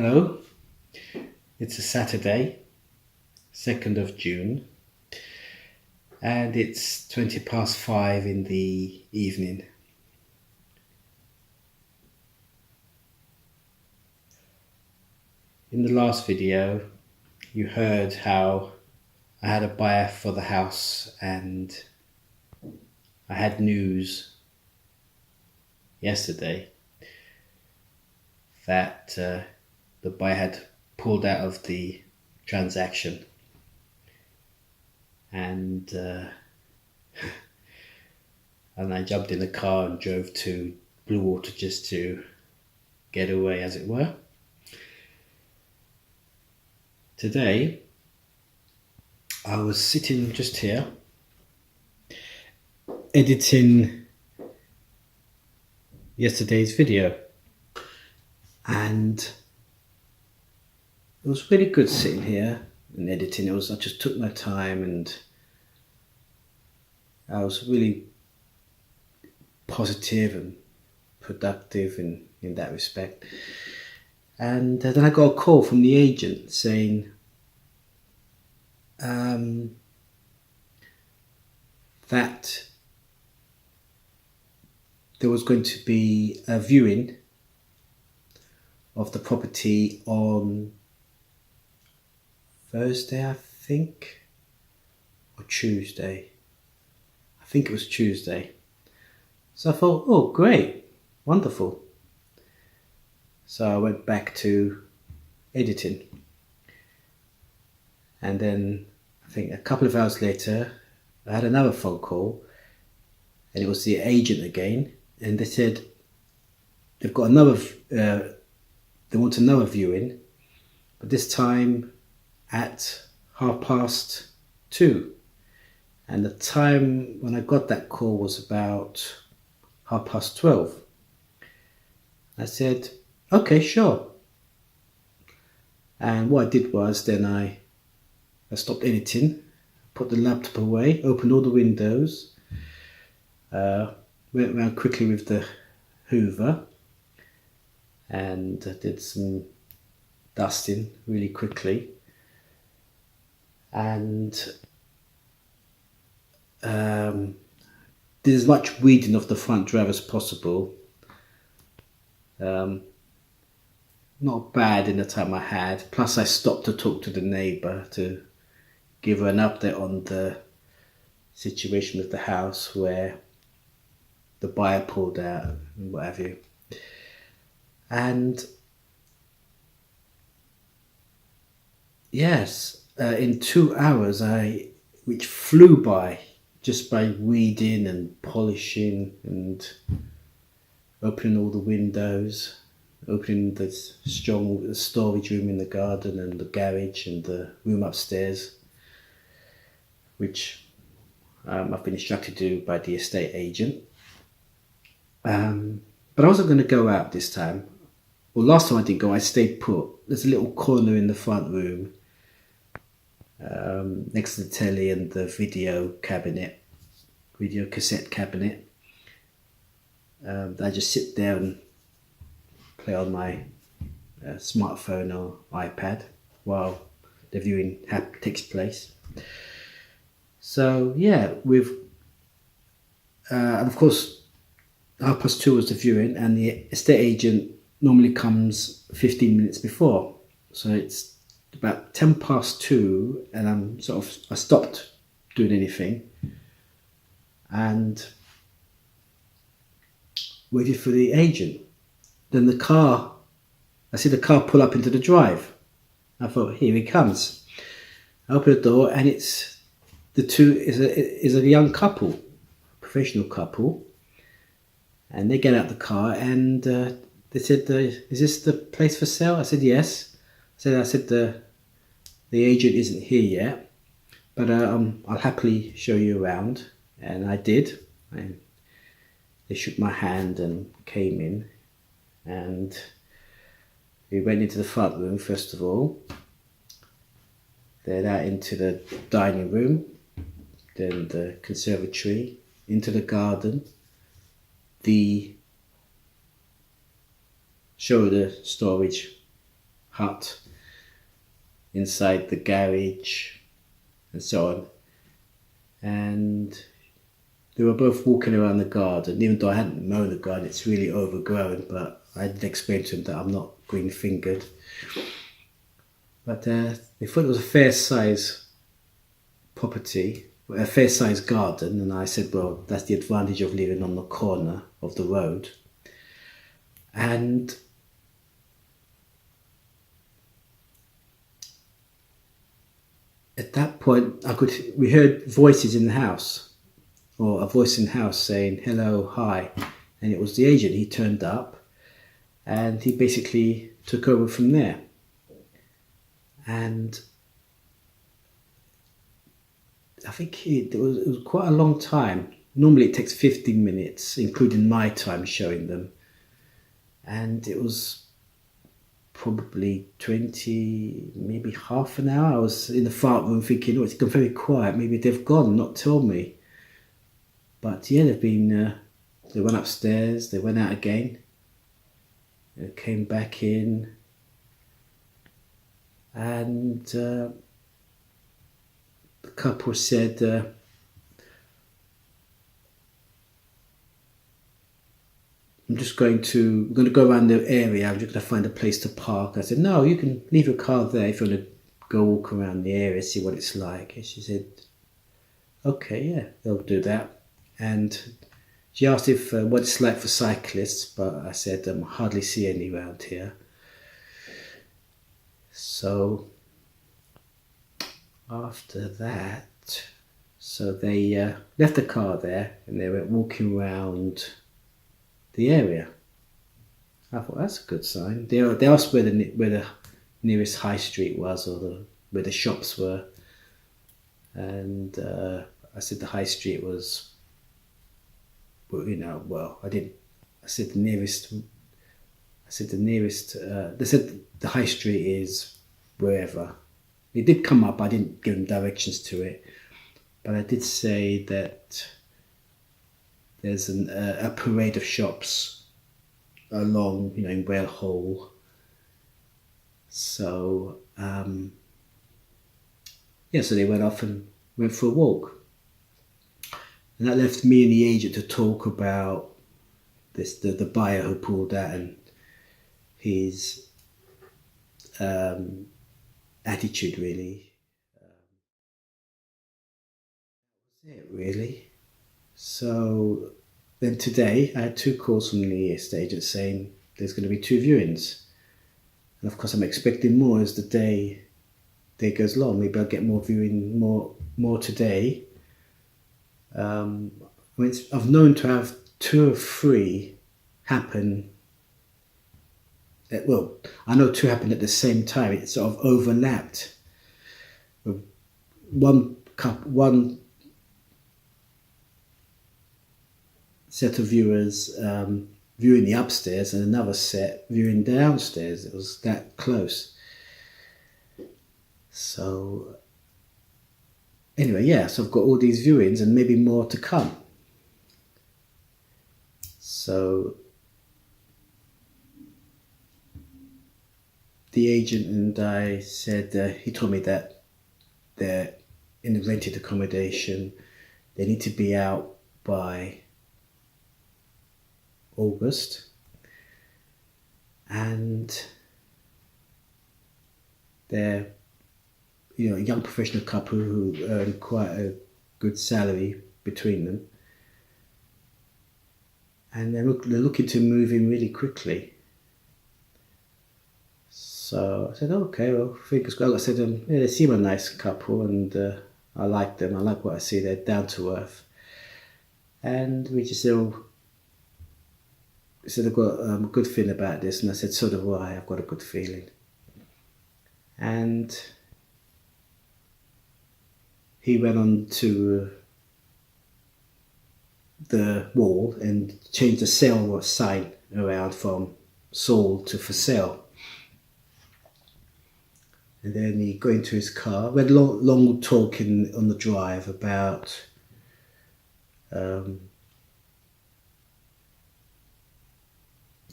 Hello, it's a Saturday, 2nd of June, and it's 20 past 5 in the evening. In the last video, you heard how I had a buyer for the house and I had news yesterday that the buyer had pulled out of the transaction, and I jumped in the car and drove to Bluewater just to get away, as it were. Today I was sitting just here editing yesterday's video, and it was really good sitting here and editing. I just took my time and I was really positive and productive in that respect. And then I got a call from the agent saying that there was going to be a viewing of the property on Thursday, I think, or Tuesday. I think it was Tuesday. So I thought, oh great, wonderful. So I went back to editing, and then I think a couple of hours later I had another phone call, and it was the agent again, and they said they've got another they want another viewing, but this time at 2:30, and the time when I got that call was about 12:30. I said, okay, sure. And what I did was then I stopped editing, put the laptop away, opened all the windows, went around quickly with the Hoover and did some dusting really quickly, and did as much weeding of the front drive as possible. Not bad in the time I had. Plus I stopped to talk to the neighbour to give her an update on the situation with the house where the buyer pulled out and what have you. And yes, in 2 hours, which flew by just by weeding and polishing and opening all the windows, opening the storage room in the garden and the garage and the room upstairs, which I've been instructed to do by the estate agent. But I wasn't going to go out this time. Well, last time I didn't go, I stayed put. There's a little corner in the front room next to the telly and the video cassette cabinet. I just sit there and play on my smartphone or iPad while the viewing takes place. So yeah, and of course 2:30 was the viewing, and the estate agent normally comes 15 minutes before. So it's about 2:10, and I stopped doing anything and waited for the agent. Then I see the car pull up into the drive. I thought, here he comes. I open the door, and it's a young couple, professional couple, and they get out the car, and they said, is this the place for sale? I said, yes. I said the agent isn't here yet, but I'll happily show you around. And I did. And they shook my hand and came in, and we went into the front room first of all, then out into the dining room, then the conservatory, into the garden, show the storage hut inside the garage and so on. And they were both walking around the garden, even though I hadn't mown the garden, it's really overgrown, but I did explain to them that I'm not green-fingered. But they thought it was a fair size property, a fair size garden, and I said, well, that's the advantage of living on the corner of the road. And at that point, we heard voices in the house, or a voice in the house saying, hello, hi. And it was the agent. He turned up and he basically took over from there. And I think it was quite a long time. Normally it takes 15 minutes, including my time showing them. And it was probably 20, maybe half an hour. I was in the front room thinking, oh, it's gone very quiet. Maybe they've gone, not told me. But yeah, they went upstairs, they went out again. They came back in. And the couple said, we're going to go around the area, I'm just going to find a place to park. I said, no, you can leave your car there if you want to go walk around the area, see what it's like. And she said, okay, yeah, they'll do that. And she asked if what it's like for cyclists, but I said, I hardly see any around here. So after that, so they left the car there and they went walking around the area. I thought that's a good sign. They asked where the nearest high street was, or where the shops were, and I said the high street was, well, I didn't. I said the nearest. They said the high street is wherever. It did come up. I didn't give them directions to it, but I did say that there's a parade of shops along, in Whale Hole. So so they went off and went for a walk, and that left me and the agent to talk about this, the buyer who pulled out, and his attitude, really. That's it, really. So then today I had 2 calls from the estate agent saying there's going to be 2 viewings, and of course I'm expecting more as the day goes along. Maybe I'll get more today. I've known to have 2 or 3 happen. Well, I know 2 happened at the same time. It sort of overlapped. One set of viewers viewing the upstairs and another set viewing downstairs. It was that close. So anyway, so I've got all these viewings and maybe more to come. So the agent and I said, he told me that they're in the rented accommodation. They need to be out by August, and they're a young professional couple who earn quite a good salary between them, and they're looking to move in really quickly. So I said, okay, well, fingers crossed. I said, they seem a nice couple, and I like them. I like what I see. They're down to earth, and we just said I've got a good feeling about this, and I said, so do I. I've got a good feeling. And he went on to the wall and changed the sale sign around from sold to for sale. And then he got into his car. We had a long talk on the drive about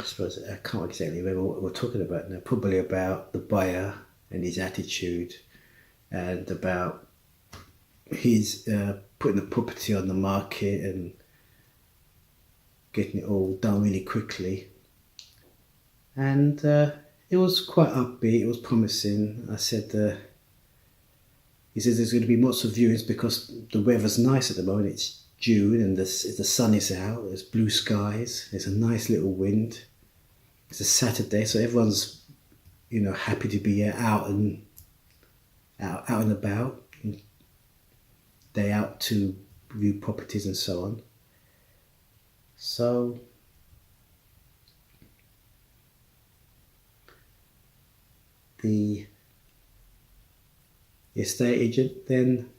I suppose I can't exactly remember what we're talking about now. Probably about the buyer and his attitude, and about his putting the property on the market and getting it all done really quickly. And it was quite upbeat. It was promising. I said, he says there's going to be lots of viewings because the weather's nice at the moment. It's June and the sun is out. There's blue skies. There's a nice little wind. It's a Saturday, so everyone's happy to be out and about. Day out to view properties and so on. So the estate agent then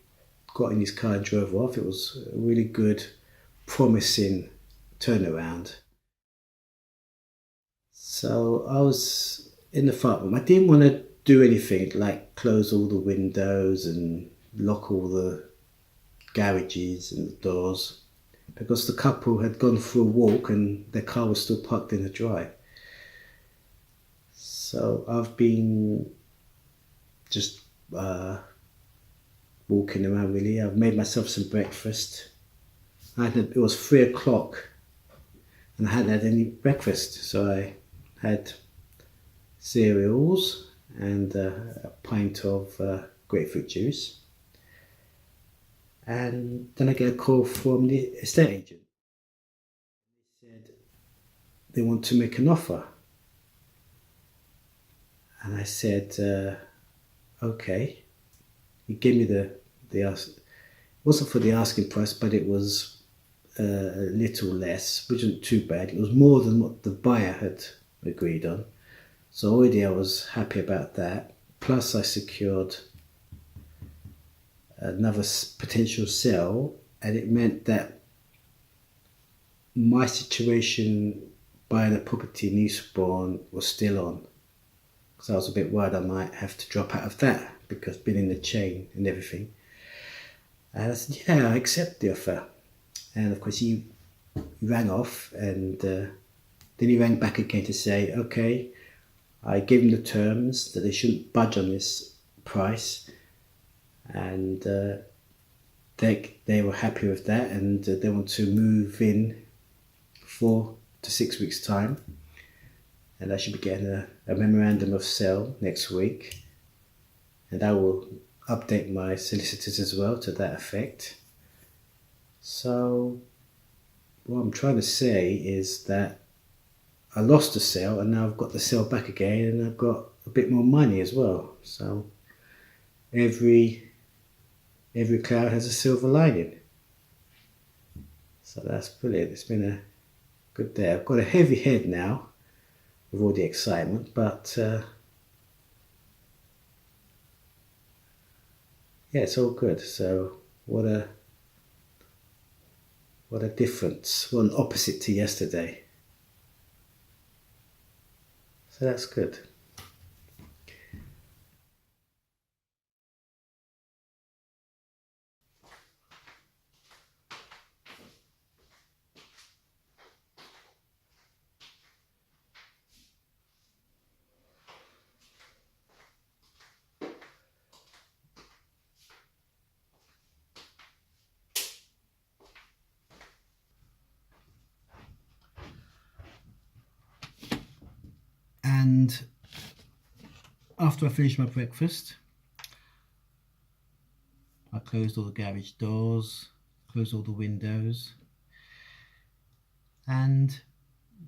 got in his car and drove off. It was a really good, promising turnaround. So I was in the front room. I didn't want to do anything like close all the windows and lock all the garages and the doors, because the couple had gone for a walk and their car was still parked in the drive. So I've been just walking around really. I've made myself some breakfast. It was 3 o'clock and I hadn't had any breakfast, so I had cereals and a pint of grapefruit juice. And then I get a call from the estate agent. They said they want to make an offer. And I said, okay. He gave me the ask. It wasn't for the asking price, but it was a little less, which wasn't too bad. It was more than what the buyer had agreed on. So already I was happy about that. Plus I secured another potential sale, and it meant that my situation buying a property in Eastbourne was still on, because I was a bit worried I might have to drop out of that because being in the chain and everything. And I said, yeah, I accept the offer. And of course he rang off, and then he rang back again to say, okay, I gave him the terms that they shouldn't budge on this price, and they were happy with that, and they want to move in 4 to 6 weeks time, and I should be getting a memorandum of sale next week, and I will update my solicitors as well to that effect. So what I'm trying to say is that I lost the sale and now I've got the sale back again, and I've got a bit more money as well. So every cloud has a silver lining. So that's brilliant. It's been a good day. I've got a heavy head now with all the excitement, but yeah, it's all good. So what a difference, what an opposite to yesterday. So that's good. And after I finished my breakfast, I closed all the garage doors, closed all the windows, and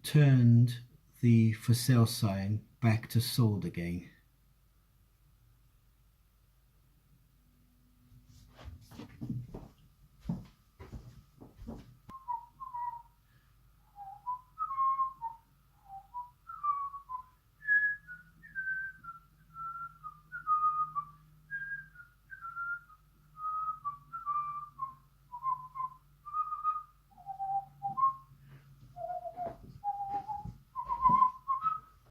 turned the for sale sign back to sold again.